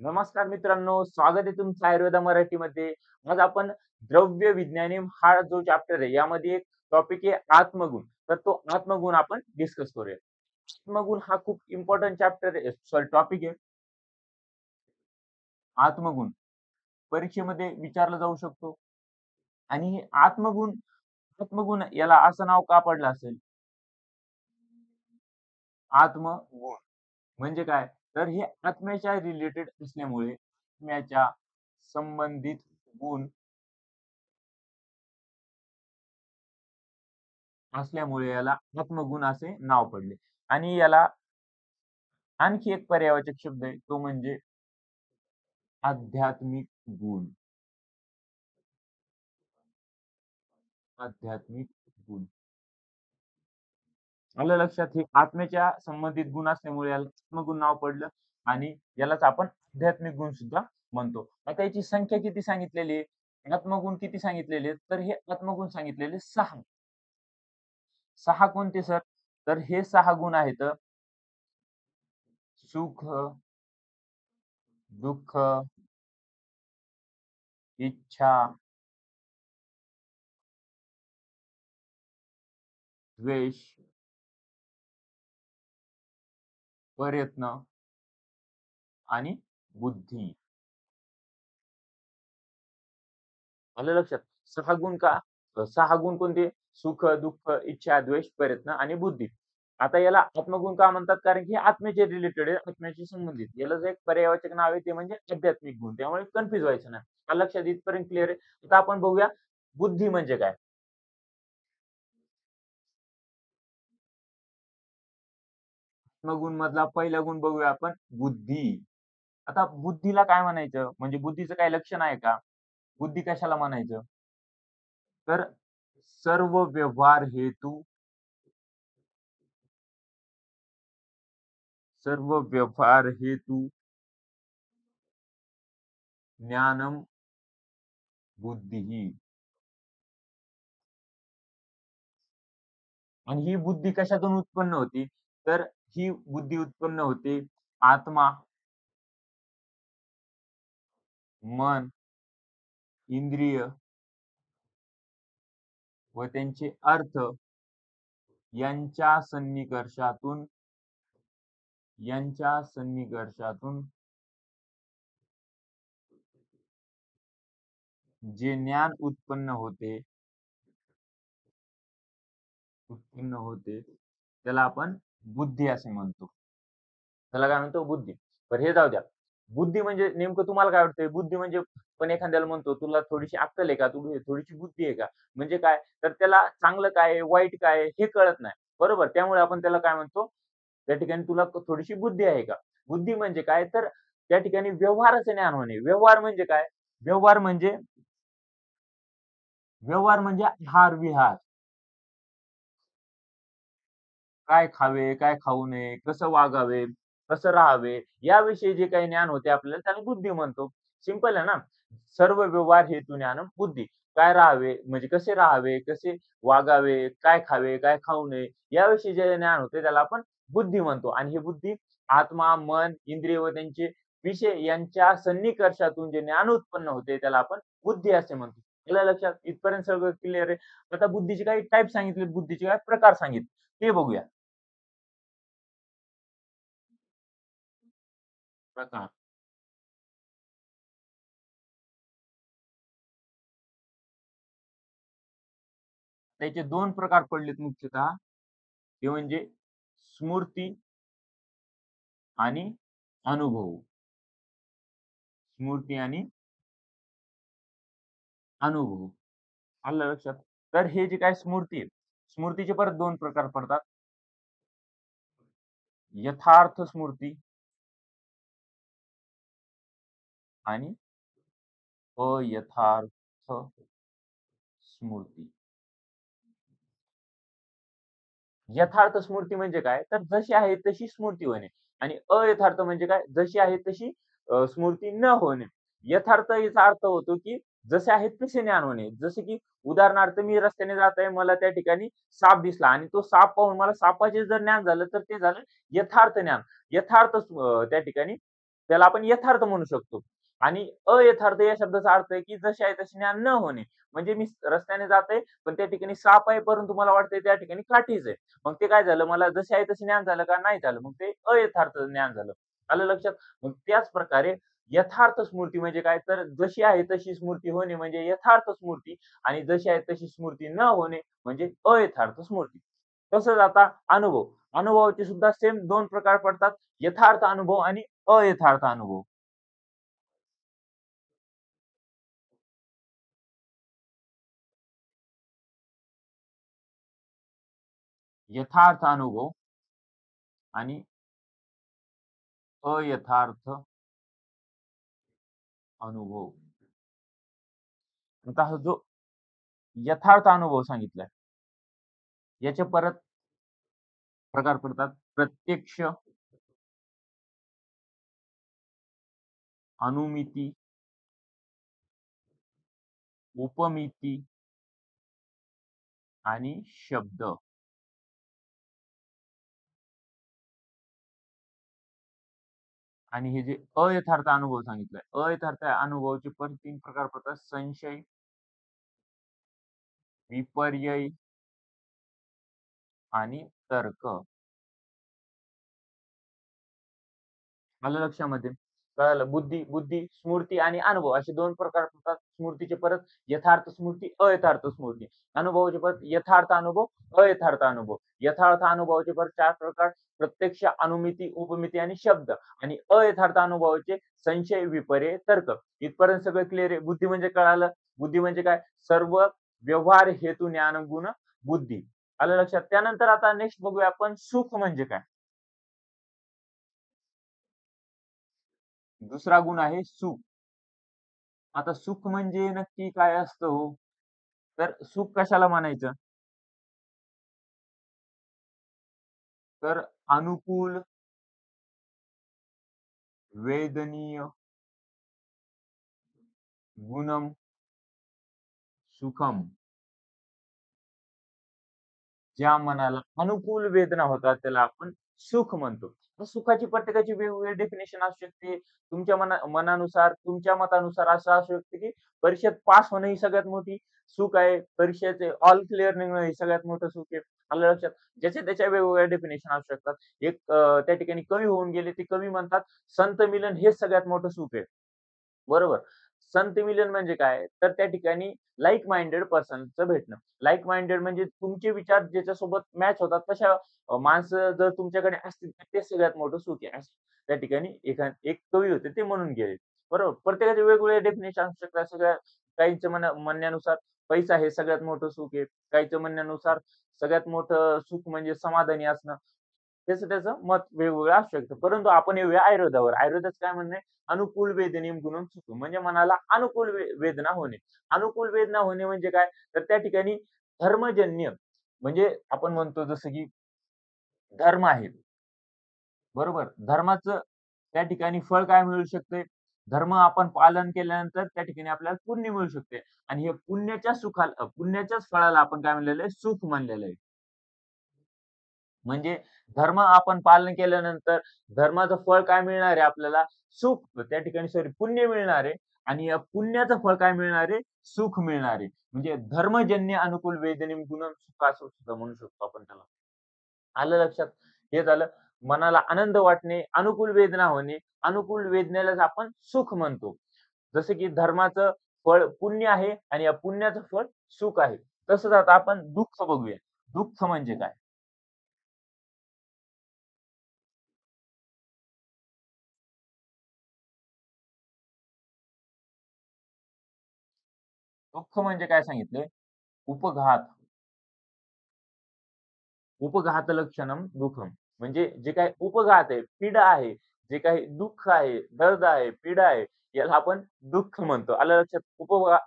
नमस्कार मित्रांनो, स्वागत आहे तुमचं आयुर्वेदा मराठीमध्ये. आज आपण द्रव्य विज्ञानी हा जो चॅप्टर आहे यामध्ये एक टॉपिक आहे आत्मगुण. तर तो आत्मगुण आपण डिस्कस करूया. आत्मगुण हा खूप इम्पॉर्टंट चॅप्टर आहे, सॉरी टॉपिक आहे. आत्मगुण परीक्षेमध्ये विचारला जाऊ शकतो आणि हे आत्मगुण आत्मगुण याला असं नाव का पडलं असेल? आत्मगुण म्हणजे काय? तर हे आत्म्याच्या रिलेटेड असल्यामुळे आत्म्याच्या संबंधित गुण असल्यामुळे याला आत्मगुण असे नाव पडले आणि याला आणखी एक पर्यायवाचक शब्द आहे तो म्हणजे आध्यात्मिक गुण. आध्यात्मिक गुण आलं लक्षात. हे आत्म्याच्या संबंधित गुण असल्यामुळे याला आत्मगुण नाव पडलं आणि यालाच आपण आध्यात्मिक गुण सुद्धा म्हणतो. आता याची संख्या किती सांगितलेली आहे? आत्मगुण किती सांगितलेले आहेत? तर हे आत्मगुण सांगितलेले 6. 6 कोणते सर? तर हे 6 गुण आहेत सुख, दुःख, इच्छा, द्वेष, प्रयत्न आणि बुद्धी. आलं लक्षात? 6 गुण का? 6 गुण कोणते? सुख, दुःख, इच्छा, द्वेष, प्रयत्न आणि बुद्धी. आता याला आत्मगुण का म्हणतात? कारण की हे आत्म्याचे रिलेटेड आहे, आत्म्याशी संबंधित. याला जे एक पर्यायवाचक नाव आहे ते म्हणजे आध्यात्मिक गुण. त्यामुळे कन्फ्यूज व्हायचं नाही. आलं लक्षात? इथपर्यंत क्लिअर आहे. आता आपण बघूया बुद्धी म्हणजे काय? आत्मगुण मधला पहिला गुण बघूया आपण बुद्धी. आता बुद्धीला काय म्हणायचं? म्हणजे बुद्धीचं काही लक्षण आहे का? बुद्धी कशाला म्हणायचं? तर सर्व व्यवहार हेतू सर्व व्यवहार हेतू ज्ञानम बुद्धी. आणि ही बुद्धी कशातून उत्पन्न होती? तर ही बुद्धी उत्पन्न होते आत्मा, मन, इंद्रिय व त्यांचे अर्थ यांच्या सन्निकर्षातून यांच्या सन्निकर्षातून जे ज्ञान उत्पन्न होते त्याला आपण बुद्धी असे म्हणतो. त्याला काय म्हणतो? बुद्धी. तर हे जाऊ द्या. बुद्धी म्हणजे नेमकं तुम्हाला काय वाटतंय? बुद्धी म्हणजे पण एखाद्याला म्हणतो, "तुला थोडीशी अक्कल आहे का? तुला थोडीशी बुद्धी आहे का?" म्हणजे काय? तर त्याला चांगलं काय आहे, वाईट काय आहे हे कळत नाही. बरोबर? त्यामुळे आपण त्याला काय म्हणतो? त्या ठिकाणी तुला थोडीशी बुद्धी आहे का? बुद्धी म्हणजे काय? तर त्या ठिकाणी व्यवहाराचे ज्ञान होणे. व्यवहार म्हणजे काय? व्यवहार म्हणजे व्यवहार म्हणजे आहार-विहार. काय खावे, काय खाऊ नये, कसं वागावे, कसं राहावे, याविषयी जे काही ज्ञान होते आपल्याला त्याला बुद्धी म्हणतो. सिंपल आहे ना. सर्व व्यवहार हेतू ज्ञानम बुद्धी. काय राहावे, म्हणजे कसे राहावे, कसे वागावे, काय खावे, काय खाऊ नये, याविषयी जे ज्ञान होते त्याला आपण बुद्धी म्हणतो. आणि ही बुद्धी आत्मा, मन, इंद्रिय व त्यांचे विषय यांच्या सन्निकर्षातून जे ज्ञान उत्पन्न होते त्याला आपण बुद्धी असे म्हणतो. आलं लक्षात? इथपर्यंत सगळं क्लिअर आहे. आता बुद्धीचे काही टाइप सांगितले, बुद्धीचे काही प्रकार सांगितले. ते बघूया. प्रकार. त्याचे 2 प्रकार पडलेत मुख्यतः. ते म्हणजे स्मृती आणि अनुभव. स्मृती आणि अनुभव. आलं लक्षात? तर हे जे काही स्मृती आहे, स्मृतीचे परत 2 प्रकार पडतात. यथार्थ स्मृती आणि अयथार्थ स्मृती. यथार्थ स्मृती म्हणजे काय? तर जशी आहे तशी स्मृती होणे आणि अयथार्थ म्हणजे काय? जशी आहे तशी स्मृती न होणे. यथार्थ याचा अर्थ होतो, की जसे आहेत तसे ज्ञान होणे. जसे की उदाहरणार्थ मी रस्त्याने जात आहे, मला त्या ठिकाणी साप दिसला आणि तो साप पाहून मला सापाचे जर ज्ञान झालं, तर ते झालं यथार्थ ज्ञान. त्या ठिकाणी त्याला आपण यथार्थ म्हणू शकतो. आणि अयथार्थ या शब्दाचा अर्थ आहे, की जसे आहे तसे ज्ञान न होणे. म्हणजे मी रस्त्याने जातोय, पण त्या ठिकाणी साप आहे, परंतु मला वाटतंय त्या ठिकाणी काठीच आहे. मग ते काय झालं, मला जसे आहे तसे ज्ञान झालं का? नाही झालं. मग ते अयथार्थ ज्ञान झालं. आलं लक्षात? मग त्याच प्रकारे यथार्थ स्मृती म्हणजे काय? तर जशी आहे तशी स्मृती होणे म्हणजे यथार्थ स्मृती आणि जशी आहे तशी स्मृती न होणे म्हणजे अयथार्थ स्मृती. तसंच आता अनुभव. अनुभवाचे सुद्धा सेम 2 प्रकार पडतात. यथार्थ अनुभव आणि अयथार्थ अनुभव. यथार्थ अनुभव आणि अयथार्थ अनुभव. आता हा जो यथार्थ अनुभव सांगितलाय, याचे परत प्रकार पडतात. प्रत्यक्ष, अनुमिती, उपमिती आणि शब्द. आणि हे जे अयथार्थ अनुभव सांगितलाय, अयथार्थ अनुभवाचे पण 3 प्रकार पडतात. संशय, विपर्यय आणि तर्क. आलं लक्षामध्ये? कळालं. बुद्धी बुद्धी, स्मृती आणि अनुभव असे 2 प्रकार पडतात. स्मृतीचे परत यथार्थ स्मृती, अयथार्थ स्मृती. अनुभवाचे परत यथार्थ अनुभव, अयथार्थ अनुभव. यथार्थ अनुभवाचे परत 4 प्रकार प्रत्यक्ष, अनुमिती, उपमिती आणि शब्द. आणि अयथार्थ अनुभवाचे संशय, विपर्यय, तर्क. इथपर्यंत सगळं क्लिअर आहे. बुद्धी म्हणजे कळालं. बुद्धी म्हणजे काय? सर्व व्यवहार, हेतू, ज्ञान, गुण, बुद्धी. आलं लक्षात? त्यानंतर आता नेक्स्ट बघूया आपण सुख म्हणजे काय? दुसरा गुण आहे सुख. आता सुख म्हणजे नक्की काय असतं हो? तर सुख कशाला म्हणायचं? तर अनुकूल, वेदनीय, गुणम, सुखम. ज्या मनाला अनुकूल वेदना होतात त्याला आपण सुख म्हणतो. तर सुखाची प्रत्येकाची वेगवेगळी डेफिनेशन असू शकते. तुमच्या मनानुसार, तुमच्या मतानुसार असं असू शकते, की परीक्षेत पास होणं ही सगळ्यात मोठी सुख आहे. परीक्षेचे ऑल क्लिअर निघणं हे सगळ्यात मोठं सुख आहे. आलं लक्षात? ज्याच्या त्याच्या वेगवेगळ्या डेफिनेशन असू शकतात. एक त्या ठिकाणी कवी होऊन गेले, ते कवी म्हणतात, "संत मिलन हेच सगळ्यात मोठं सुख आहे." बरोबर. संत मिलन म्हणजे काय? तर त्या ठिकाणी लाइक माइंडेड पर्सनचं भेटणं. लाइक माइंडेड म्हणजे तुमचे विचार ज्याच्यासोबत मॅच होतात तशा माणसं जर तुमच्याकडे असतील तर ते सगळ्यात मोठं सुख आहे. असं त्या ठिकाणी एक कवी होते ते म्हणून गेले. बरोबर. प्रत्येकाचे वेगवेगळे डेफिनेशन असू शकतात. सगळ्या काहींच्या म्हणण्यानुसार पैसा हे सगळ्यात मोठं सुख आहे. काहींच्या म्हणण्यानुसार सगळ्यात मोठं सुख म्हणजे समाधानी असणं. त्याचं त्याचं मत वेगवेगळं असू शकतं. परंतु आपण येऊया आयुर्वेदावर. आयुर्वेदाचं काय म्हणणं आहे? अनुकूल वेदनेम गुणं सुखं. म्हणजे मनाला अनुकूल वेदना होणे. अनुकूल वेदना होणे म्हणजे काय? तर त्या ठिकाणी धर्मजन्य म्हणजे आपण म्हणतो जसं की धर्म आहे. बरोबर. धर्माचं त्या ठिकाणी फळ काय मिळू शकते? धर्म आपण पालन केल्यानंतर त्या ठिकाणी आपल्याला पुण्य मिळू शकते. आणि हे पुण्याच्याच फळाला आपण काय म्हणलेलं आहे? सुख म्हणलेलं आहे. म्हणजे धर्म आपण पालन केल्यानंतर धर्माचं फळ काय मिळणार आहे आपल्याला? सुख. त्या ठिकाणी सॉरी पुण्य मिळणार आहे आणि या पुण्याचं फळ काय मिळणार आहे? सुख मिळणार आहे. म्हणजे धर्मजन्य अनुकूल वेदनेम गुणं सुख असं सुद्धा म्हणू शकतो आपण त्याला. आलं लक्षात? हे झालं मनाला आनंद वाटणे, अनुकूल वेदना होणे, अनुकूल वेदनेलाच आपण सुख म्हणतो. जसं की धर्माचं फळ पुण्य आहे आणि या पुण्याचं फळ सुख आहे. तसंच आता आपण दुःख बघूया. दुःख म्हणजे काय? दुःख म्हणजे काय सांगितलंय? उपघात, उपघात लक्षणम दुःखम. म्हणजे जे काही उपघात आहे, पीडा आहे, जे काही दुःख आहे, दर्द आहे, पीडा आहे, याला आपण दुःख म्हणतो. आलं लक्षात?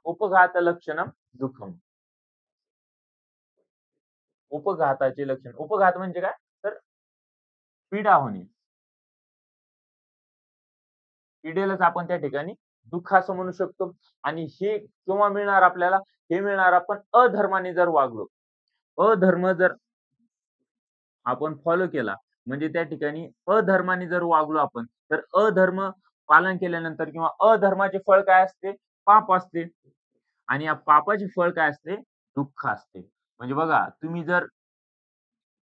उपघात लक्षणम दुःखम. उपघाताचे लक्षण. उपघात म्हणजे काय? तर पीडा होणे. पीडेलाच आपण त्या ठिकाणी दुःख असं म्हणू शकतो. आणि हे केव्हा मिळणार आपल्याला? हे मिळणार आपण अधर्माने जर वागलो. अधर्म जर आपण फॉलो केला, म्हणजे त्या ठिकाणी अधर्माने जर वागलो आपण, तर अधर्म पालन केल्यानंतर किंवा अधर्माचे फळ काय असते? पाप असते. आणि या पापाचे फळ काय असते? दुःख असते. म्हणजे बघा, तुम्ही जर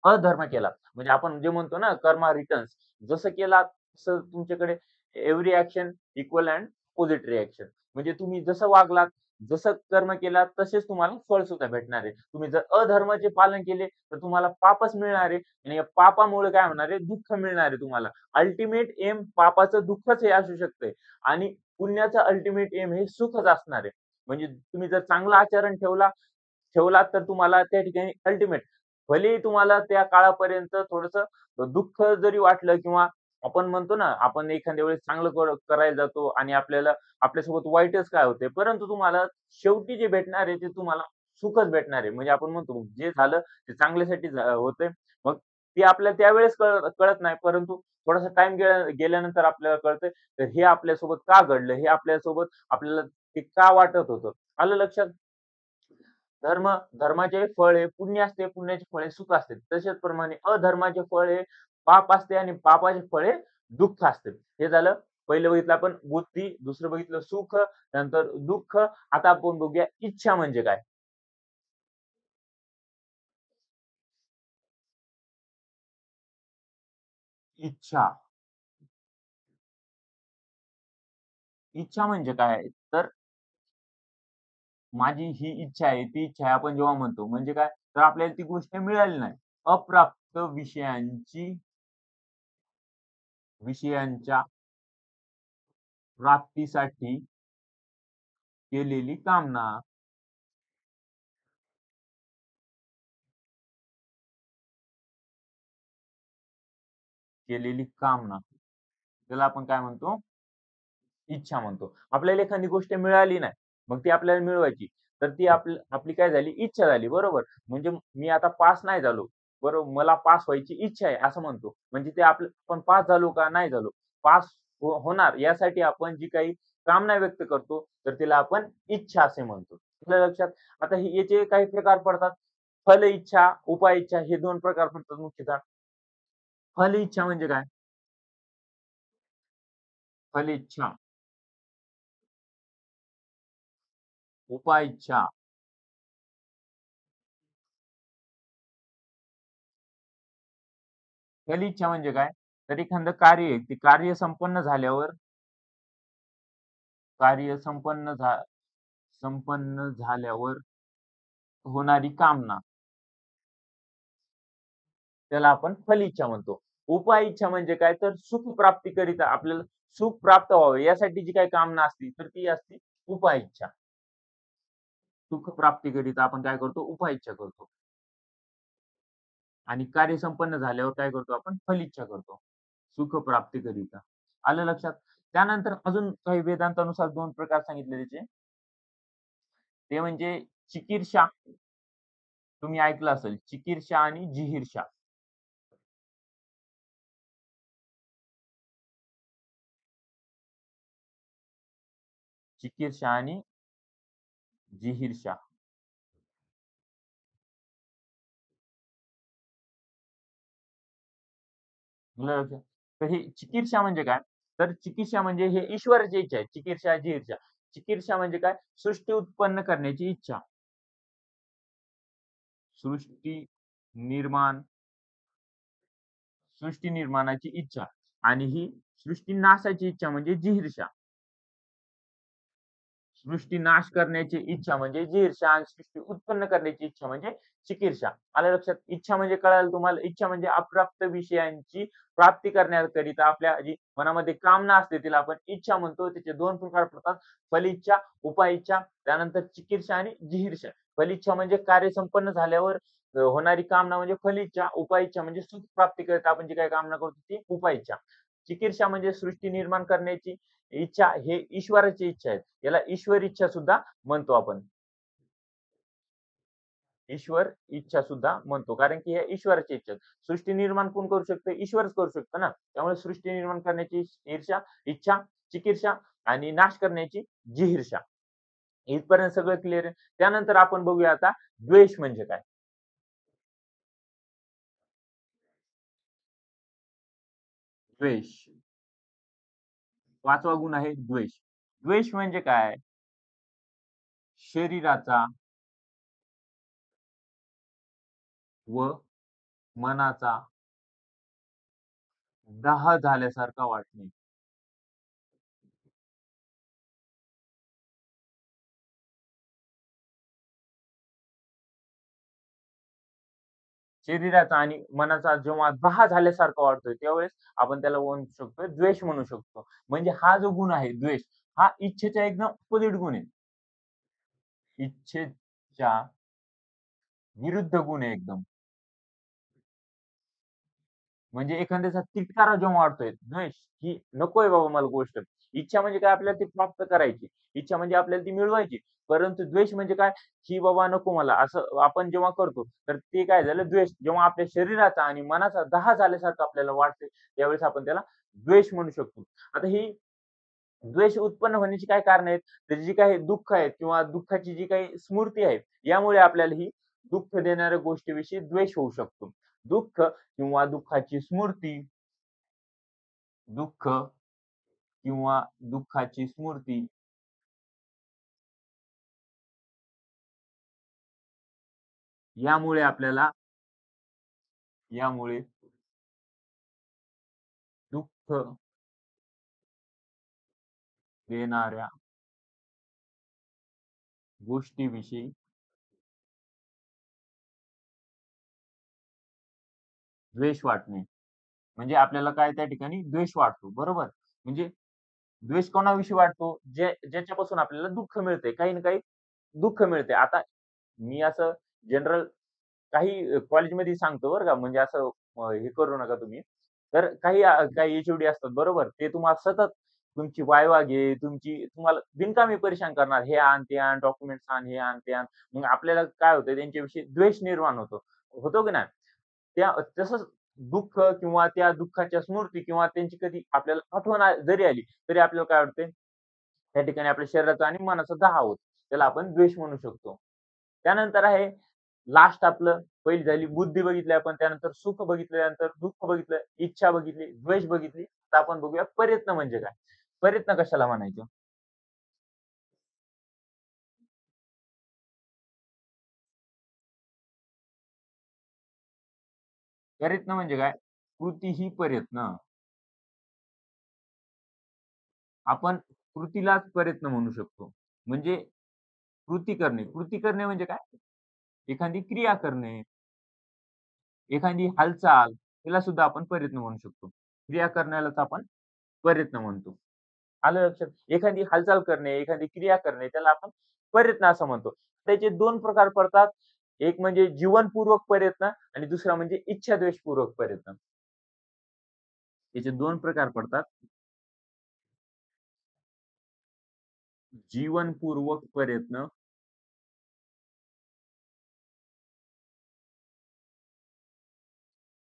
अधर्म केला, म्हणजे आपण जे म्हणतो ना कर्मा रिटर्न्स, जसं केलात तसं तुमच्याकडे every action equal and opposite reaction. म्हणजे तुम्ही जसं वागलात, जसं कर्म केलात तसेच तुम्हाला फळ सुद्धा भेटणार आहे. तुम्ही जर अधर्माचे पालन केले, तर तुम्हाला पापच मिळणार आहे आणि या पापामुळे काय होणार आहे? दुःख मिळणार आहे तुम्हाला. अल्टिमेट एम पापाचं दुःखच हे असू शकतंय आणि पुण्याचं अल्टिमेट एम हे सुखच असणार आहे. म्हणजे तुम्ही जर चांगलं आचरण ठेवलात तर तुम्हाला त्या ठिकाणी अल्टिमेट भलेही तुम्हाला त्या काळापर्यंत थोडंसं दुःख जरी वाटलं किंवा आपण म्हणतो ना, आपण एखाद्या वेळेस चांगलं करायला जातो आणि आपल्यासोबत वाईटच काय होतंय, परंतु तुम्हाला शेवटी जे भेटणार आहे ते तुम्हाला सुखच भेटणार आहे. म्हणजे आपण म्हणतो जे झालं ते चांगल्यासाठी होतंय. मग ते आपल्याला त्यावेळेस कळत नाही, परंतु थोडासा टाईम गेल्यानंतर आपल्याला कळतंय, तर हे आपल्यासोबत का घडलं? हे आपल्यासोबत आपल्याला ते का वाटत होतं? आलं लक्षात? धर्माचे फळ हे पुण्य असते, पुण्याचे फळ हे सुख असते. तशाच प्रमाणे अधर्माचे फळ हे पाप असते आणि पापाचे फळ हे दुःख असते. हे झालं पहिलं बघितलं आपण बुद्धी, दुसरं बघितलं सुख, नंतर दुःख. आता आपण बघूया इच्छा म्हणजे काय? इच्छा. इच्छा म्हणजे काय? तर माझी ही इच्छा आहे, ती इच्छा आहे आपण जेव्हा म्हणतो म्हणजे काय? तर आपल्याला ती गोष्ट मिळाली नाही. अप्राप्त विषयांच्या प्राप्तीसाठी केलेली कामना. केलेली कामना. त्याला आपण काय म्हणतो? इच्छा म्हणतो. आपल्याला एखादी गोष्ट मिळाली नाही, मग ती आपल्याला मिळवायची. तर ती आपली काय झाली? इच्छा झाली, बरोबर? म्हणजे मी आता पास नाही झालो, बरोबर? मला पास व्हायची इच्छा आहे, असं म्हणतो. म्हणजे ते आपण पास झालो का नाही झालो? पास होणार यासाठी आपण जी काही कामना व्यक्त करतो, तर तिला आपण इच्छा असे म्हणतो. आलं लक्षात? आता याचे काही प्रकार पडतात. फल इच्छा, उपाय इच्छा हे 2 प्रकार पडतात मुख्यतः. फल इच्छा म्हणजे काय? फल इच्छा, उपाय इच्छा. फलिच्छा म्हणजे काय? तर एखादं कार्य आहे, ते कार्य संपन्न झाल्यावर होणारी कामना, त्याला आपण फलिच्छा म्हणतो. उपाय इच्छा म्हणजे काय? तर सुख प्राप्तीकरिता आपल्याला सुख प्राप्त व्हावे यासाठी जी काही कामना असते, तर ती असते उपाय इच्छा. सुख प्राप्तीकरिता आपण काय करतो? उपाय इच्छा करतो. आणि कार्य संपन्न झाल्यावर काय करतो आपण? फलिच्छा करतो. सुख प्राप्तीकरिता. आलं लक्षात? त्यानंतर अजून काही वेदांतानुसार 2 प्रकार सांगितले त्याचे. ते म्हणजे चिकीर्षा. तुम्ही ऐकलं असेल चिकीर्षा आणि जिहीर्षा. चिकीर्षा आणि जिहीर्षा. आलं लक्षात? तर ही चिकीर्षा म्हणजे काय? तर चिकीर्षा म्हणजे हे ईश्वराची इच्छा आहे. चिकीर्षा, जिहीर्षा. चिकीर्षा म्हणजे काय? सृष्टी उत्पन्न करण्याची इच्छा. सृष्टी निर्माण सृष्टी निर्माणाची इच्छा आणि ही सृष्टी नाशाची इच्छा म्हणजे जिहीर्षा. सृष्टी नाश करण्याची इच्छा म्हणजे जिईर्षा आणि सृष्टी उत्पन्न करण्याची इच्छा म्हणजे चिकीर्षा. आलं लक्षात? इच्छा म्हणजे कळालं तुम्हाला? इच्छा म्हणजे अप्राप्त विषयांची प्राप्ती करण्याकरिता आपल्या जी मनामध्ये कामना असते तिला आपण इच्छा म्हणतो. त्याचे 2 प्रकार पडतात. फलिच्छा, उपइच्छा, त्यानंतर चिकीर्षा आणि जिहीर्षा. फलिच्छा म्हणजे कार्य संपन्न झाल्यावर होणारी कामना म्हणजे फलिच्छा. उपइच्छा म्हणजे सुख प्राप्तीकरिता आपण जी काही कामना करतो ती उपइच्छा. चिकीर्षा म्हणजे सृष्टी निर्माण करण्याची इच्छा हे ईश्वराची इच्छा आहे. याला ईश्वर इच्छा सुद्धा म्हणतो आपण. ईश्वर इच्छा सुद्धा म्हणतो. कारण की ह्या ईश्वराची इच्छा आहे. सृष्टी निर्माण कोण करू शकतं? ईश्वरच करू शकतो ना. त्यामुळे सृष्टी निर्माण करण्याची इच्छा, चिकीर्षा आणि नाश करण्याची जिहीर्षा. इथपर्यंत सगळं क्लिअर आहे. त्यानंतर आपण बघूया आता द्वेष म्हणजे काय? द्वेष. 5वा गुण आहे द्वेष. द्वेष म्हणजे काय? शरीराचा व मनाचा दाह झाल्यासारखा वाटणे. शरीराचा आणि मनाचा जेव्हा दाह झाल्यासारखा वाटतोय, त्यावेळेस आपण त्याला म्हणू शकतो द्वेष म्हणू शकतो. म्हणजे हा जो गुण आहे द्वेष, हा इच्छेच्या एकदम अपोझिट गुण आहे. इच्छेच्या विरुद्ध गुण आहे एकदम. म्हणजे एखाद्याचा तिटकारा जेव्हा वाढतोय, द्वेष, की नकोय बाबा मला गोष्ट. इच्छा म्हणजे काय आपल्याला ती प्राप्त करायची. इच्छा म्हणजे आपल्याला ती मिळवायची. परंतु द्वेष म्हणजे काय, की बाबा नको मला असं आपण जेव्हा करतो, तर ते काय झालं द्वेष. जेव्हा आपल्या शरीराचा आणि मनाचा दाह झाल्यासारखं आपल्याला वाटते, त्यावेळेस आपण त्याला द्वेष म्हणू शकतो. आता ही द्वेष उत्पन्न होण्याची काय कारणं आहेत? तर जी काही दुःख आहेत किंवा दुःखाची जी काही स्मृती आहे, यामुळे आपल्याला ही दुःख देणाऱ्या गोष्टीविषयी द्वेष होऊ शकतो. दुःख किंवा दुःखाची स्मृती, दुःख किंवा दुःखाची स्मृती यामुळे आपल्याला यामुळे दुःख देणाऱ्या गोष्टीविषयी द्वेष वाटणे. म्हणजे आपल्याला काय त्या ठिकाणी द्वेष वाटतो, बरोबर? म्हणजे द्वेष कोणाविषयी वाटतो? ज्याच्यापासून आपल्याला दुःख मिळतंय. काही ना काही दुःख मिळते. आता मी असं जनरल काही कॉलेजमध्ये सांगतो बरं का, म्हणजे असं हे करू नका तुम्ही. तर काही एच-ओ-डी असतात बरोबर. ते तुम्हाला सतत तुमची वायवा घे, तुम्हाला बिनकामी परेशान करणार. हे आण, ते आण, डॉक्युमेंट्स आण, हे आण, ते आण. मग आपल्याला काय होतं त्यांच्याविषयी द्वेष निर्माण होतो. होतो की नाही? तसंच दुःख किंवा त्या दुःखाच्या स्मृती किंवा त्यांची कधी आपल्याला आठवण जरी आली, तरी आपल्याला काय वाटतंय, त्या ठिकाणी आपल्या शरीराचा आणि मनाचा दाह होतो. त्याला आपण द्वेष म्हणू शकतो. त्यानंतर आहे लास्ट आपलं पहिली झाली बुद्धी बघितली आपण, त्यानंतर सुख बघितलं, त्यानंतर दुःख बघितलं, इच्छा बघितली, द्वेष बघितली. आता आपण बघूया प्रयत्न म्हणजे काय? प्रयत्न कशाला म्हणायचे? प्रयत्न म्हणजे काय? कृती ही प्रयत्न. आपण कृतीलाच प्रयत्न म्हणू शकतो. म्हणजे कृती करणे. कृती करणे म्हणजे काय? एखादी क्रिया करणे, एखादी हालचाल, तिला सुद्धा आपण प्रयत्न म्हणू शकतो. क्रिया करण्यालाच आपण प्रयत्न म्हणतो. आलं लक्षात? एखादी हालचाल करणे, एखादी क्रिया करणे त्याला आपण प्रयत्न असं म्हणतो. त्याचे 2 प्रकार पडतात. एक म्हणजे जीवनपूर्वक प्रयत्न आणि दुसरा म्हणजे इच्छाद्वेषपूर्वक प्रयत्न. याचे 2 प्रकार पडतात. जीवनपूर्वक प्रयत्न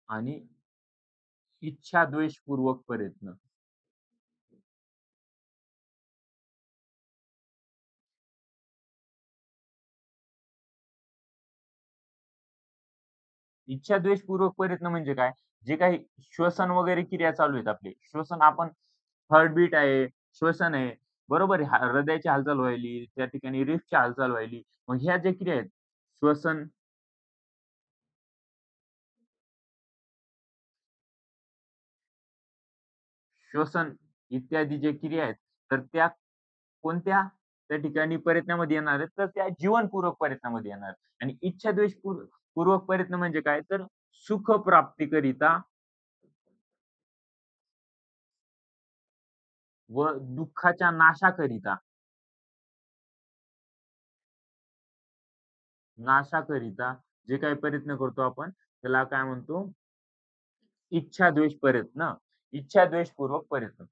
आणि इच्छाद्वेषपूर्वक प्रयत्न. इच्छाद्वेषपूर्वक प्रयत्न म्हणजे काय? जे काही श्वसन वगैरे क्रिया चालू आहेत आपली. श्वसन आपण हार्टबीट आहे, श्वसन आहे, बरोबर आहे. हृदयाची हालचाल व्हायली, त्या ठिकाणी रिफ्टची हालचाल व्हायली. मग ह्या ज्या क्रिया आहेत, श्वसन, श्वसन इत्यादी जे क्रिया आहेत, तर त्या कोणत्या त्या ठिकाणी प्रयत्नामध्ये येणार आहेत, तर त्या जीवनपूर्वक प्रयत्नामध्ये येणार आहेत. आणि इच्छाद्वेष पूर्वक प्रयत्न म्हणजे काय? तर सुख प्राप्तीकरिता व दुःखाच्या नाशाकरिता नाशाकरिता जे काही प्रयत्न करतो आपण, त्याला काय म्हणतो? इच्छाद्वेष प्रयत्न. इच्छाद्वेषपूर्वक प्रयत्न.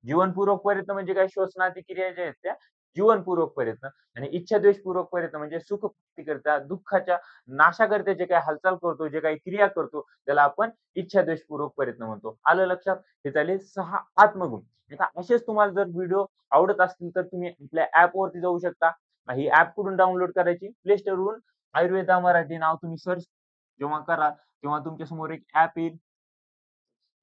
जीवनपूर्वक प्रयत्न म्हणजे काय? श्वसनादी क्रिया ज्या आहेत त्या जीवनपूर्वक प्रयत्न आणि इच्छाद्वेषपूर्वक प्रयत्न म्हणजे सुखप्राप्तीकरिता, दुःखाच्या नाशाकरिता जे काही हालचाल करतो, जे काही क्रिया करतो, त्याला आपण इच्छाद्वेषपूर्वक प्रयत्न म्हणतो. आलं लक्षात? हे झाले 6 आत्मगुण. आता असेच तुम्हाला जर व्हिडिओ आवडत असतील, तर तुम्ही आपल्या ॲपवरती जाऊ शकता. ही ॲप कुठून डाउनलोड करायची? Play Storeवरून आयुर्वेदा मराठी नाव तुम्ही सर्च जेव्हा कराल, तेव्हा तुमच्यासमोर एक ॲप येईल.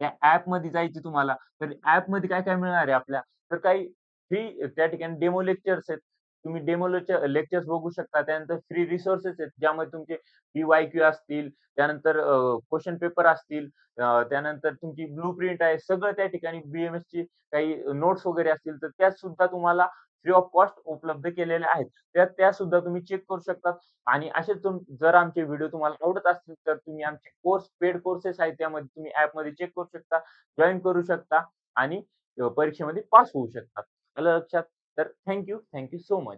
त्या ॲपमध्ये जायचं तुम्हाला. तर ॲपमध्ये काय-काय मिळणार आहे आपल्या? तर काही फ्री त्या ठिकाणी डेमो लेक्चर्स आहेत. तुम्ही डेमो लेक्चर्स बघू शकता. त्यानंतर फ्री रिसोर्सेस आहेत, ज्यामध्ये तुमचे पी-वाय-क्यू असतील, त्यानंतर क्वेशन पेपर असतील, त्यानंतर तुमची ब्लूप्रिंट आहे. सगळं त्या ठिकाणी बी-एम-एसची काही नोट्स वगैरे असतील, तर त्या सुद्धा तुम्हाला फ्री ऑफ कॉस्ट उपलब्ध केलेल्या आहेत. त्या सुद्धा तुम्ही चेक करू शकता आणि असेच जर आमचे व्हिडिओ तुम्हाला आवडत असतील, तर तुम्ही आमचे पेड कोर्सेस आहेत, त्यामध्ये तुम्ही ॲपमध्ये चेक करू शकता, जॉइन करू शकता आणि परीक्षेमध्ये पास होऊ शकता. आलं लक्षात? तर थँक यू सो मच.